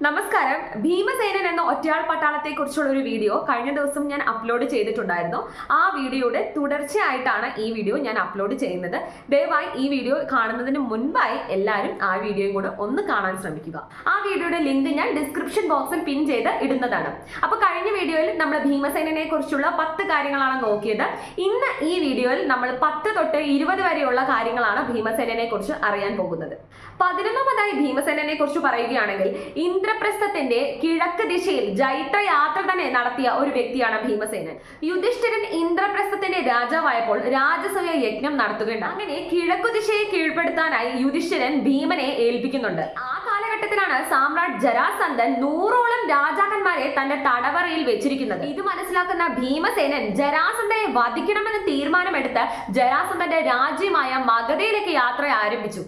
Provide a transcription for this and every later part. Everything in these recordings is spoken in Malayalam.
നമസ്കാരം. ഭീമസേനൻ എന്ന ഒറ്റയാൾ പട്ടാളത്തെ കുറിച്ചുള്ള ഒരു വീഡിയോ കഴിഞ്ഞ ദിവസം ഞാൻ അപ്ലോഡ് ചെയ്തിട്ടുണ്ടായിരുന്നു. ആ വീഡിയോയുടെ തുടർച്ചയായിട്ടാണ് ഈ വീഡിയോ ഞാൻ അപ്ലോഡ് ചെയ്യുന്നത്. ദയവായി ഈ വീഡിയോ കാണുന്നതിന് മുൻപായി എല്ലാവരും ആ വീഡിയോയും കൂടെ ഒന്ന് കാണാൻ ശ്രമിക്കുക. ആ വീഡിയോയുടെ ലിങ്ക് ഞാൻ ഡിസ്ക്രിപ്ഷൻ ബോക്സിൽ പിൻ ചെയ്ത് ഇടുന്നതാണ്. അപ്പൊ കഴിഞ്ഞ വീഡിയോയിൽ നമ്മൾ ഭീമസേനനെ കുറിച്ചുള്ള 10 കാര്യങ്ങളാണ് നോക്കിയത്. ഇന്ന് ഈ വീഡിയോയിൽ നമ്മൾ 10 തൊട്ട് 20 വരെയുള്ള കാര്യങ്ങളാണ് ഭീമസേനനെ കുറിച്ച് അറിയാൻ പോകുന്നത്. 11ാമതായി ഭീമസേനനെ കുറിച്ച് പറയുകയാണെങ്കിൽ ഇന്ദ്രപ്രസ്ഥത്തിന്റെ കിഴക്ക് ദിശയിൽ ജൈത്ര യാത്ര തന്നെ നടത്തിയ ഒരു വ്യക്തിയാണ് ഭീമസേനൻ. യുധിഷ്ഠിരൻ ഇന്ദ്രപ്രസ്ഥത്തിന്റെ രാജാവായപ്പോൾ രാജസൂയ യജ്ഞം നടത്തുകയുണ്ട്. അങ്ങനെ കിഴക്കു ദിശയെ കീഴ്പ്പെടുത്താനായി യുധിഷ്ഠിരൻ ഭീമനെ ഏൽപ്പിക്കുന്നുണ്ട്. ആ കാലഘട്ടത്തിലാണ് സാമ്രാട്ട് ജരാസന്ധൻ 100ഓളം രാജാക്കന്മാരെ തന്റെ തടവറയിൽ വെച്ചിരിക്കുന്നത്. ഇത് മനസ്സിലാക്കുന്ന ഭീമസേനൻ ജരാസന്ധനെ വധിക്കണമെന്ന് തീരുമാനമെടുത്ത് ജരാസന്ധന്റെ രാജ്യമായ മഗധയിലേക്ക് യാത്ര ആരംഭിച്ചു.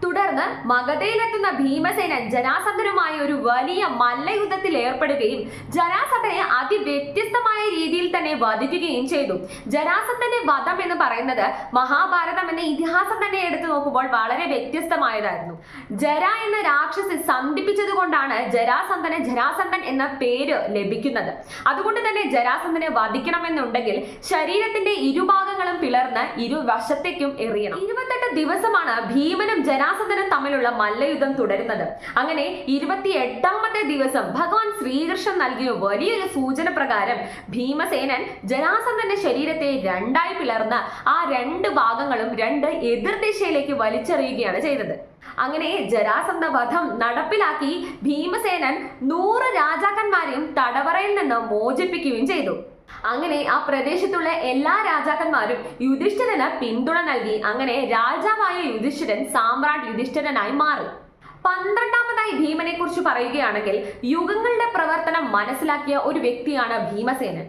തുടർന്ന് മഗധയിലെത്തുന്ന ഭീമസേനൻ ജരാസന്ധനുമായി ഒരു വലിയ മല്ലയുദ്ധത്തിൽ ഏർപ്പെടുകയും ജരാസന്ധനെ അതിവ്യത്യസ്തമായ രീതിയിൽ തന്നെ വധിക്കുകയും ചെയ്തു. ജരാസന്ധന്റെ വധം എന്ന് പറയുന്നത് മഹാഭാരതം എന്ന ഇതിഹാസം തന്നെ എടുത്തു നോക്കുമ്പോൾ വളരെ വ്യത്യസ്തമായതായിരുന്നു. ജര എന്ന രാക്ഷസി സന്ധിപ്പിച്ചത് കൊണ്ടാണ് ജരാസന്ധൻ എന്ന പേര് ലഭിക്കുന്നത്. അതുകൊണ്ട് തന്നെ ജരാസന്ധനെ വധിക്കണമെന്നുണ്ടെങ്കിൽ ശരീരത്തിന്റെ ഇരുഭാഗങ്ങളും പിളർന്ന് ഇരുവശത്തേക്കും എറിയണം. 28 ദിവസമാണ് ഭീമനും ജരാസന്ധനും തമ്മിലുള്ള മല്ലയുദ്ധം തുടരുന്നത്. അങ്ങനെ 28ാമത്തെ ദിവസം ഭഗവാൻ ശ്രീകൃഷ്ണൻ നൽകിയ വലിയൊരു സൂചന പ്രകാരം ഭീമസേനൻ ജരാസന്ധന്റെ ശരീരത്തെ രണ്ടായി പിളർന്ന് ആ 2 ഭാഗങ്ങളും 2 എതിർദിശയിലേക്ക് വലിച്ചെറിയുകയാണ് ചെയ്തത്. അങ്ങനെ ജരാസന്ധ വധം നടപ്പിലാക്കി ഭീമസേനൻ 100 രാജാക്കന്മാരെയും തടവറയിൽ നിന്ന് മോചിപ്പിക്കുകയും ചെയ്തു. അങ്ങനെ ആ പ്രദേശത്തുള്ള എല്ലാ രാജാക്കന്മാരും യുധിഷ്ഠിരന് പിന്തുണ നൽകി. അങ്ങനെ രാജാവായ യുധിഷ്ഠിരൻ സാമ്രാട്ട് യുധിഷ്ഠിരനായി മാറി. 12ാമതായി ഭീമനെ കുറിച്ച് പറയുകയാണെങ്കിൽ യുഗങ്ങളുടെ പ്രവർത്തനം മനസ്സിലാക്കിയ ഒരു വ്യക്തിയാണ് ഭീമസേനൻ.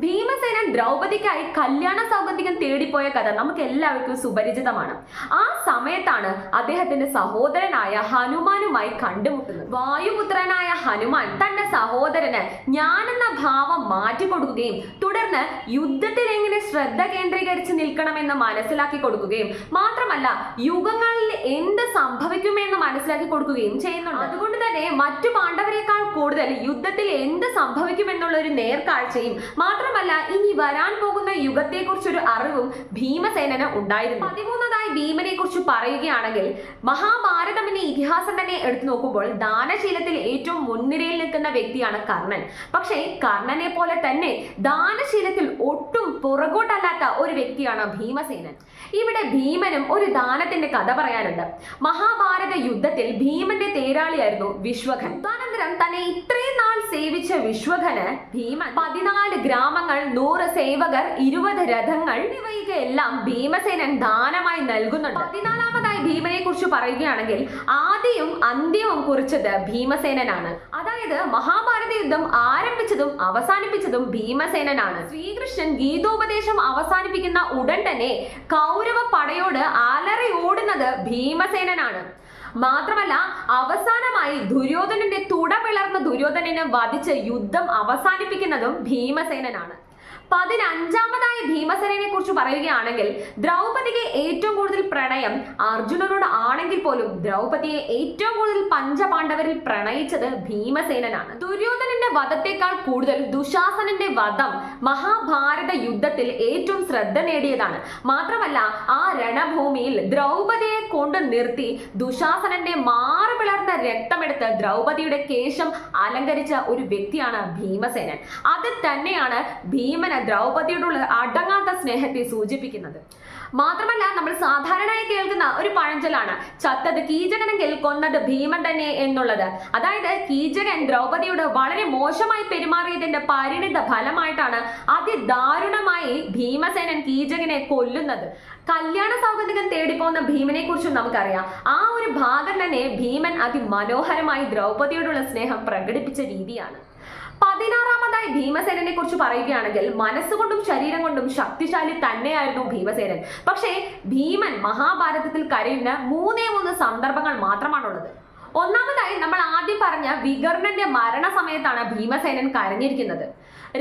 ഭീമസേനൻ ദ്രൗപദിക്കായി കല്യാണ സൗഗന്ധികം തേടിപ്പോയ കഥ നമുക്ക് എല്ലാവർക്കും സുപരിചിതമാണ്. ആ സമയത്താണ് അദ്ദേഹത്തിന്റെ സഹോദരനായ ഹനുമാനുമായി കണ്ടുമുട്ടുന്നത്. വായുപുത്രനായ ഹനുമാൻ തന്റെ സഹോദരന് ഞാനെന്ന ഭാവം മാറ്റിക്കൊടുക്കുകയും തുടർന്ന് യുദ്ധത്തിൽ എങ്ങനെ ശ്രദ്ധ കേന്ദ്രീകരിച്ച് നിൽക്കണമെന്ന് മനസ്സിലാക്കി കൊടുക്കുകയും മാത്രമല്ല യുഗങ്ങളിൽ എന്ത് സംഭവിക്കുമെന്ന് മനസ്സിലാക്കി കൊടുക്കുകയും ചെയ്യുന്നുണ്ട്. അതുകൊണ്ട് തന്നെ മറ്റു പാണ്ഡവരെക്കാൾ കൂടുതൽ യുദ്ധത്തിൽ എന്ത് സംഭവിക്കുമെന്നുള്ള ഒരു നേർക്കാഴ്ചയും മാത്രമല്ല ഇനി വരാൻ പോകുന്ന യുഗത്തെ കുറിച്ചൊരു അറിവും ഭീമസേനന് ഉണ്ടായിരുന്നു. 13ാമതായി ഭീമനെ കുറിച്ച് പറയുകയാണെങ്കിൽ മഹാഭാരതം എന്ന ഇതിഹാസം തന്നെ എടുത്തു നോക്കുമ്പോൾ ദാനശീലത്തിൽ ഏറ്റവും മുൻനിരയിൽ നിൽക്കുന്ന വ്യക്തിയാണ് കർണൻ. പക്ഷേ കർണനെ പോലെ തന്നെ ദാനശീലത്തിൽ ഒട്ടും പുറകോട്ടല്ലാത്ത ഒരു വ്യക്തിയാണ് ഭീമസേനൻ. ഇവിടെ ഭീമനും ഒരു ദാനത്തിന്റെ കഥ പറയാനുണ്ട്. മഹാഭാരത യുദ്ധത്തിൽ ഭീമന്റെ തേരാളിയായിരുന്നു വിശ്വഖൻ. അനന്തരം തന്നെ ഇത്രയും നാൾ സേവിച്ച വിശ്വഖന് ഭീമൻ 14 ഗ്രാമങ്ങൾ, 100 സേവകർ, 20 രഥങ്ങൾ എന്നിവയൊക്കെയെല്ലാം ഭീമസേനൻ ദാനമായി നൽകുന്നുണ്ട്. 14ാമതായി ഭീമനെ കുറിച്ച് പറയുകയാണെങ്കിൽ ആദ്യവും അന്ത്യവും കുറിച്ചത് ഭീമസേനനാണ്. അതായത് മഹാഭാരത യുദ്ധം ആരംഭിച്ചതും അവസാനിപ്പിച്ചതും ഭീമസേനനാണ്. ശ്രീകൃഷ്ണൻ ഗീതോപദേശം അവസാനിപ്പിക്കുന്ന ഉടൻ തന്നെ കൗരവ പടയോട് അലറി ഓടുന്നത് ഭീമസേനനാണ്. മാത്രമല്ല അവസാനമായി ദുര്യോധനന്റെ തുട പിളർന്ന ദുര്യോധനനെ വധിച്ച് യുദ്ധം അവസാനിപ്പിക്കുന്നതും ഭീമസേനനാണ്. 15ാമതായി ഭീമസേനനെ കുറിച്ച് പറയുകയാണെങ്കിൽ ദ്രൗപദിക്ക് ഏറ്റവും കൂടുതൽ പ്രണയം അർജുനനോട് ആണെങ്കിൽ പോലും ദ്രൗപദിയെ ഏറ്റവും കൂടുതൽ പഞ്ചപാണ്ഡവരിൽ പ്രണയിച്ചത് ഭീമസേനനാണ്. ദുര്യോധനന്റെ വധത്തെക്കാൾ കൂടുതൽ ദുശാസനന്റെ വധം മഹാഭാരത യുദ്ധത്തിൽ ഏറ്റവും ശ്രദ്ധ നേടിയതാണ്. മാത്രമല്ല ആ രണഭൂമിയിൽ ദ്രൗപദിയെ കൊണ്ട് നിർത്തി ദുശാസനന്റെ മാറു പിളർന്ന രക്തമെടുത്ത് ദ്രൗപദിയുടെ കേശം അലങ്കരിച്ച ഒരു വ്യക്തിയാണ് ഭീമസേനൻ. അത് തന്നെയാണ് ഭീമൻ ദ്രൗപദിയോടുള്ള അടങ്ങാത്ത സ്നേഹത്തെ സൂചിപ്പിക്കുന്നത്. മാത്രമല്ല നമ്മൾ സാധാരണയായി കേൾക്കുന്ന ഒരു പഴഞ്ചൊല്ലാണ് ചത്തത് കീചകനെങ്കിൽ കൊന്നത് ഭീമൻ തന്നെ എന്നുള്ളത്. അതായത് കീചകൻ ദ്രൗപദിയോട് വളരെ മോശമായി പെരുമാറിയതിന്റെ പരിണിത ഫലമായിട്ടാണ് അതിദാരുണമായി ഭീമസേനൻ കീചകനെ കൊല്ലുന്നത്. കല്യാണ സൗഗന്ധികം തേടിപ്പോകുന്ന ഭീമനെ കുറിച്ചും നമുക്കറിയാം. ആ ഒരു ഭാഗം തന്നെ ഭീമൻ അതിമനോഹരമായി ദ്രൗപദിയോടുള്ള സ്നേഹം പ്രകടിപ്പിച്ച രീതിയാണ്. 16ാമതായി ഭീമസേനനെ കുറിച്ച് പറയുകയാണെങ്കിൽ മനസ്സുകൊണ്ടും ശരീരം കൊണ്ടും ശക്തിശാലി തന്നെയായിരുന്നു ഭീമസേനൻ. പക്ഷേ ഭീമൻ മഹാഭാരതത്തിൽ കരയുന്ന 3 സന്ദർഭങ്ങൾ മാത്രമാണുള്ളത്. ഒന്നാമതായി നമ്മൾ ആദ്യം പറഞ്ഞ വികർണന്റെ മരണസമയത്താണ് ഭീമസേനൻ കരഞ്ഞിരിക്കുന്നത്.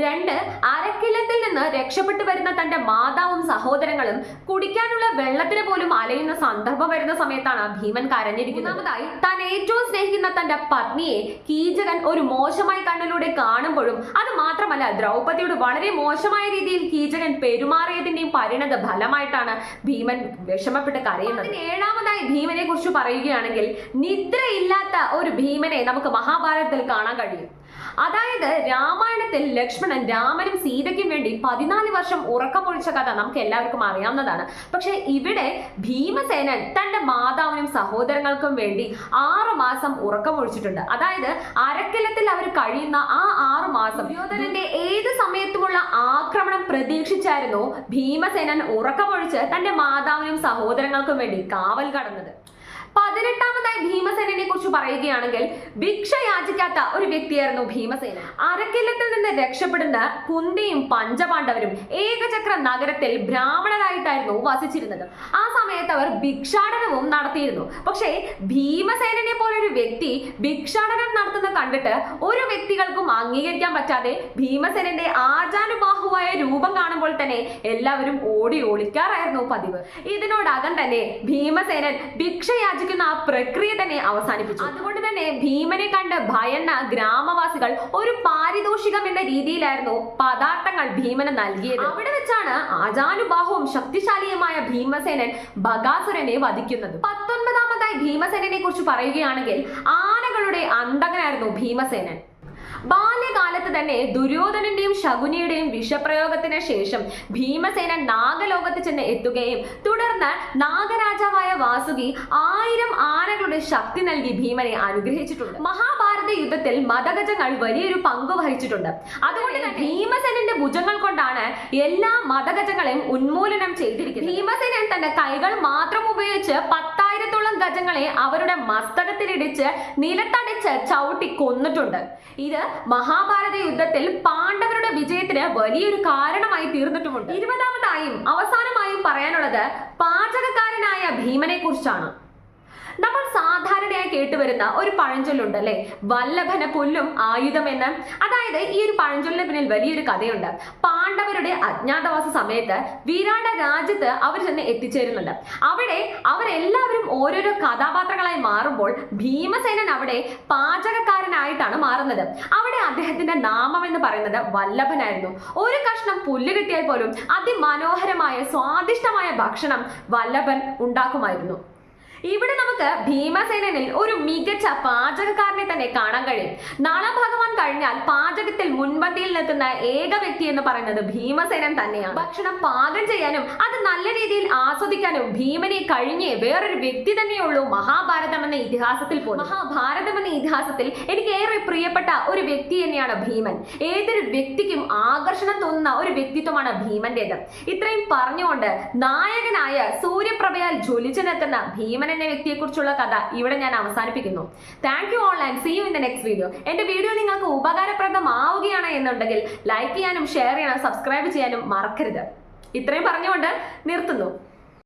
2 അരക്കില്ലത്തിൽ നിന്ന് രക്ഷപ്പെട്ടു വരുന്ന തന്റെ മാതാവും സഹോദരങ്ങളും കുടിക്കാനുള്ള വെള്ളത്തിന് പോലും അലയുന്ന സന്ദർഭം വരുന്ന സമയത്താണ് ഭീമൻ കരഞ്ഞിരിക്കുന്നത്. 3-ാമതായി താൻ ഏറ്റവും സ്നേഹിക്കുന്ന തന്റെ പത്നിയെ കീചകൻ ഒരു മോശമായ കണ്ണിലൂടെ കാണുമ്പോഴും, അത് മാത്രമല്ല ദ്രൗപദിയോട് വളരെ മോശമായ രീതിയിൽ കീചകൻ പെരുമാറിയതിന്റെയും പരിണത ഫലമായിട്ടാണ് ഭീമൻ വിഷമപ്പെട്ട് കരയുന്നത്. 7-ാമതായി ഭീമനെ കുറിച്ച് പറയുകയാണെങ്കിൽ, നിദ്രയില്ലാത്ത ഒരു ഭീമനെ നമുക്ക് മഹാഭാരതത്തിൽ കാണാൻ കഴിയും. അതായത് രാമായണത്തിൽ ലക്ഷ്മണൻ രാമനും സീതയ്ക്കും വേണ്ടി 14 വർഷം ഉറക്കമൊഴിച്ച കഥ നമുക്ക് എല്ലാവർക്കും അറിയാവുന്നതാണ്. പക്ഷെ ഇവിടെ ഭീമസേനൻ തന്റെ മാതാവിനും സഹോദരങ്ങൾക്കും വേണ്ടി 6 മാസം ഉറക്കമൊഴിച്ചിട്ടുണ്ട്. അതായത് അരക്കില്ലത്തിൽ അവർ കഴിയുന്ന ആ 6 മാസം ദുര്യോധനന്റെ ഏത് സമയത്തുമുള്ള ആക്രമണം പ്രതീക്ഷിച്ചായിരുന്നു ഭീമസേനൻ ഉറക്കമൊഴിച്ച് തന്റെ മാതാവിനും സഹോദരങ്ങൾക്കും വേണ്ടി കാവൽ കടന്നത്. 18-ാമതായി ഭീമസേനനെ കുറിച്ച് പറയുകയാണെങ്കിൽ, ഭിക്ഷ യാചിക്കാത്ത ഒരു വ്യക്തിയായിരുന്നു ഭീമസേനൻ. അരക്കില്ലത്തിൽ നിന്ന് രക്ഷപ്പെടുന്ന കുന്തിയും പഞ്ചപാണ്ഡവരും ഏകചക്ര നഗരത്തിൽ ബ്രാഹ്മണരായിട്ടായിരുന്നു വസിച്ചിരുന്നത്. ആ സമയത്ത് അവർ ഭിക്ഷാടനവും നടത്തിയിരുന്നു. പക്ഷേ ഭീമസേനനെ പോലെ ഒരു വ്യക്തി ഭിക്ഷാടനം നടത്തുന്ന കണ്ടിട്ട് ഒരു വ്യക്തികൾക്കും അംഗീകരിക്കാൻ പറ്റാതെ ഭീമസേനന്റെ ആജാനുബാഹുവായ രൂപം കാണുമ്പോൾ തന്നെ എല്ലാവരും ഓടി ഒളിക്കാറായിരുന്നു പതിവ്. ഇതിനോടകം തന്നെ ഭീമസേനൻ ഭിക്ഷ ആ പ്രക്രിയ തന്നെ അവസാനിപ്പിച്ചു. അതുകൊണ്ട് തന്നെ ഭീമനെ കണ്ട് ഭയന്ന ഗ്രാമവാസികൾ ഒരു പാരിതോഷികം എന്ന രീതിയിലായിരുന്നു പദാർത്ഥങ്ങൾ ഭീമന് നൽകിയത്. അവിടെ വെച്ചാണ് ആജാനുബാഹുവും ശക്തിശാലിയുമായ ഭീമസേനൻ ബകാസുരനെ വധിക്കുന്നത്. 19-ാമതായി ഭീമസേനനെ കുറിച്ച് പറയുകയാണെങ്കിൽ, ആനകളുടെ അന്തകനായിരുന്നു ഭീമസേനൻ. ബാല്യകാലത്ത് തന്നെ ദുര്യോധനന്റെയും ശകുനിയുടെയും വിഷപ്രയോഗത്തിന് ശേഷം ഭീമസേനൻ നാഗലോകത്ത് ചെന്ന് എത്തുകയും തുടർന്ന് നാഗരാജാവായ വാസുകി 1000 ആനകളുടെ ശക്തി നൽകി ഭീമനെ അനുഗ്രഹിച്ചിട്ടുണ്ട്. മഹാഭാരത യുദ്ധത്തിൽ മദഗജങ്ങൾ വലിയൊരു പങ്ക് വഹിച്ചിട്ടുണ്ട്. അതുകൊണ്ട് തന്നെ ഭീമസേനന്റെ ഭുജങ്ങൾ കൊണ്ടാണ് എല്ലാ മദഗജങ്ങളെയും ഉന്മൂലനം ചെയ്തിരിക്കുന്നത്. ഭീമസേനൻ തന്റെ കൈകൾ മാത്രം ഉപയോഗിച്ച് 10,000-ഓളം ഗജങ്ങളെ അവരുടെ മസ്തകത്തിലിടിച്ച് നിലത്തടിച്ച് ചവിട്ടി കൊന്നിട്ടുണ്ട്. ഇത് മഹാഭാരത യുദ്ധത്തിൽ പാണ്ഡവരുടെ വിജയത്തിന് വലിയൊരു കാരണമായി തീർന്നിട്ടുമുണ്ട്. 20-ാമതായും അവസാനമായും പറയാനുള്ളത് പാചകക്കാരനായ ഭീമനെ കുറിച്ചാണ്. നമ്മൾ സാധാരണയായി കേട്ടുവരുന്ന ഒരു പഴഞ്ചൊല്ലുണ്ട് അല്ലെ, വല്ലഭന പുല്ലും ആയുധമെന്ന്. അതായത് ഈ ഒരു പഴഞ്ചൊല്ലിന് പിന്നിൽ വലിയൊരു കഥയുണ്ട്. പാണ്ഡവരുടെ അജ്ഞാതവാസ സമയത്ത് വിരാട രാജ്യത്ത് അവർ ചെന്ന് എത്തിച്ചേരുന്നുണ്ട്. അവിടെ അവരെല്ലാവരും ഓരോരോ കഥാപാത്രങ്ങളായി മാറുമ്പോൾ ഭീമസേനൻ അവിടെ പാചകക്കാരനായിട്ടാണ് മാറുന്നത്. അവിടെ അദ്ദേഹത്തിന്റെ നാമം എന്ന് പറയുന്നത് വല്ലഭനായിരുന്നു. ഒരു കഷ്ണം പുല്ല് കിട്ടിയാൽ പോലും അതിമനോഹരമായ സ്വാദിഷ്ടമായ ഭക്ഷണം വല്ലഭൻ ഉണ്ടാക്കുമായിരുന്നു. ഇവിടെ നമുക്ക് ഭീമസേനനിൽ ഒരു മികച്ച പാചകക്കാരനെ തന്നെ കാണാൻ കഴിയും. നളഭഗവാൻ കഴിഞ്ഞാൽ പാചകത്തിൽ മുൻപന്തിയിൽ നിൽക്കുന്ന ഏക വ്യക്തി എന്ന് പറയുന്നത് ഭീമസേനൻ തന്നെയാണ്. ഭക്ഷണം പാകം ചെയ്യാനും അത് നല്ല രീതിയിൽ ആസ്വദിക്കാനും ഭീമനെ കഴിഞ്ഞേ വേറൊരു വ്യക്തി തന്നെയുള്ളൂ മഹാഭാരതം എന്ന ഇതിഹാസത്തിൽ പോലും. മഹാഭാരതം എന്ന ഇതിഹാസത്തിൽ എനിക്ക് ഏറെ പ്രിയപ്പെട്ട ഒരു വ്യക്തി തന്നെയാണ് ഭീമൻ. ഏതൊരു വ്യക്തിക്കും ആകർഷണം തോന്നുന്ന ഒരു വ്യക്തിത്വമാണ് ഭീമന്റേത്. ഇത്രയും പറഞ്ഞുകൊണ്ട് നായകനായ സൂര്യപ്രഭയാൽ ജ്വലിച്ചു നിൽക്കുന്ന ഭീമൻ എന്ന വ്യക്തിയെക്കുറിച്ചുള്ള കഥ ഇവിടെ ഞാൻ അവസാനിപ്പിക്കുന്നു. Thank you all and see you in the next video. എന്റെ വീഡിയോ നിങ്ങൾക്ക് ഉപകാരപ്രദമാവുകയാണ് എന്നുണ്ടെങ്കിൽ ലൈക്ക് ചെയ്യാനും ഷെയർ ചെയ്യാനും സബ്സ്ക്രൈബ് ചെയ്യാനും മറക്കരുത്. ഇത്രയും പറഞ്ഞുകൊണ്ട് നിർത്തുന്നു.